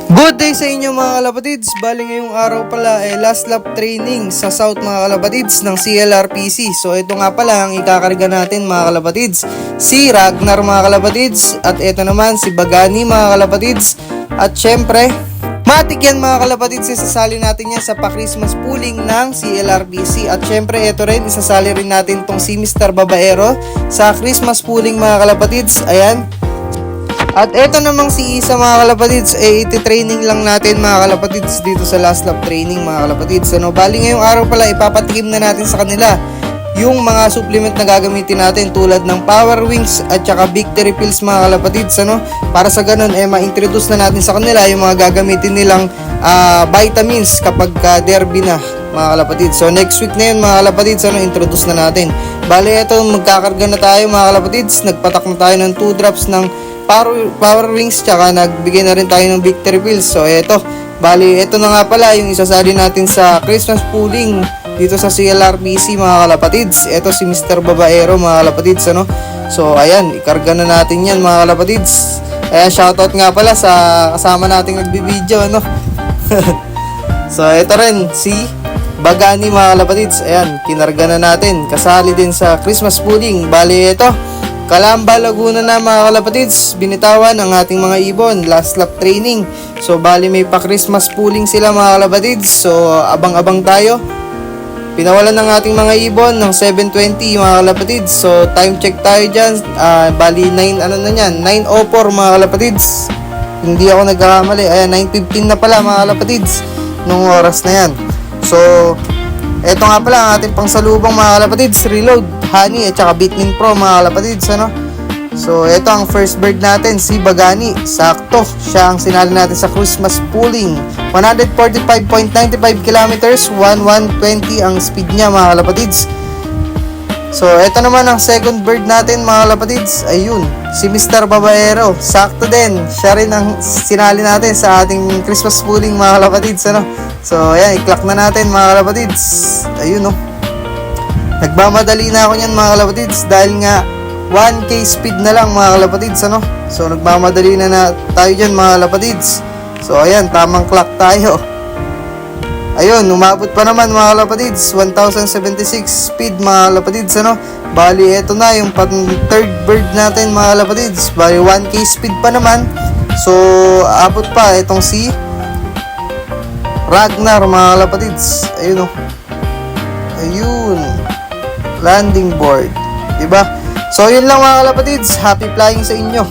Good day sa inyo mga kalapatids. Bali ngayong araw pala ay last lap training sa South mga kalapatids ng CLRPC. So ito nga pala ang ikakarga natin mga kalapatids, si Ragnar mga kalapatids, at ito naman si Bagani mga kalapatids. At syempre matik yan mga kalapatids, isasali natin yan sa pa-Christmas pooling ng CLRPC. At syempre ito rin, isasali rin natin tong si Mr. Babaero sa Christmas pooling mga kalapatids. Ayan. At eto namang si Isa mga kalapatids, iti-training lang natin mga kalapatids dito sa last lap training mga kalapatids. Bali ngayong araw pala ipapatikim na natin sa kanila yung mga supplement na gagamitin natin tulad ng Power Wings at saka Victory Pills mga kalapatids. Para sa ganun ma-introduce na natin sa kanila yung mga gagamitin nilang vitamins kapag derby na mga kalapatids. So next week na yun mga kalapatids, introduce na natin. Bali eto, magkakarga na tayo mga kalapatids, nagpatak na tayo ng 2 drops ng Power Wings, tsaka nagbigay na rin tayo ng Victory Pills. So eto, bali eto na nga pala yung isasali natin sa Christmas pooling dito sa CLRPC mga kalapatids. Eto si Mr. Babaero mga kalapatids. So ayan, ikarga na natin yan mga kalapatids. Ayan, shoutout nga pala sa kasama nating nagbibideo So eto rin si Bagani mga kalapatids. Ayan, kinarga na natin, kasali din sa Christmas pooling. Bali eto, Calamba, Laguna na mga kalapatids, binitawan ang ating mga ibon, last lap training. So bali may pa Christmas pooling sila mga kalapatids. So abang-abang tayo. Pinawalan ng ating mga ibon ng 7:20 mga kalapatids. So time check tayo dyan, bali 9:04 mga kalapatids. Hindi ako nagkakamali, ayan 9:15 na pala mga kalapatids nung oras na yan. So eto nga pala ang ating pangsalubong mga kalapatids, Reload, Honey at saka Bitmin Pro mga kalapatids. So eto ang first bird natin, si Bagani. Sakto, siya ang sinali natin sa Christmas pooling. 145.95 kilometers, 1120 ang speed niya mga kalapatids. So eto naman ang second bird natin mga kalapatids, ayun, si Mr. Babaero. Sakto din, siya rin ang sinali natin sa ating Christmas pooling mga kalapatids. So ayan, i-clock na natin mga kalapatids. Ayun nagmamadali na ako niyan mga kalapatids dahil nga 1k speed na lang mga kalapatids. So nagmamadali na tayo dyan mga kalapatids. So ayan, tamang clock tayo. Ayun, umabot pa naman mga kalapatids, 1076 speed mga kalapatids. Bali eto na yung third bird natin mga kalapatids. Bali 1k speed pa naman. So abot pa itong si Ragnar mga kalapatids. Ayun ayun, landing board, diba? So yun lang mga kalapatids, happy flying sa inyo.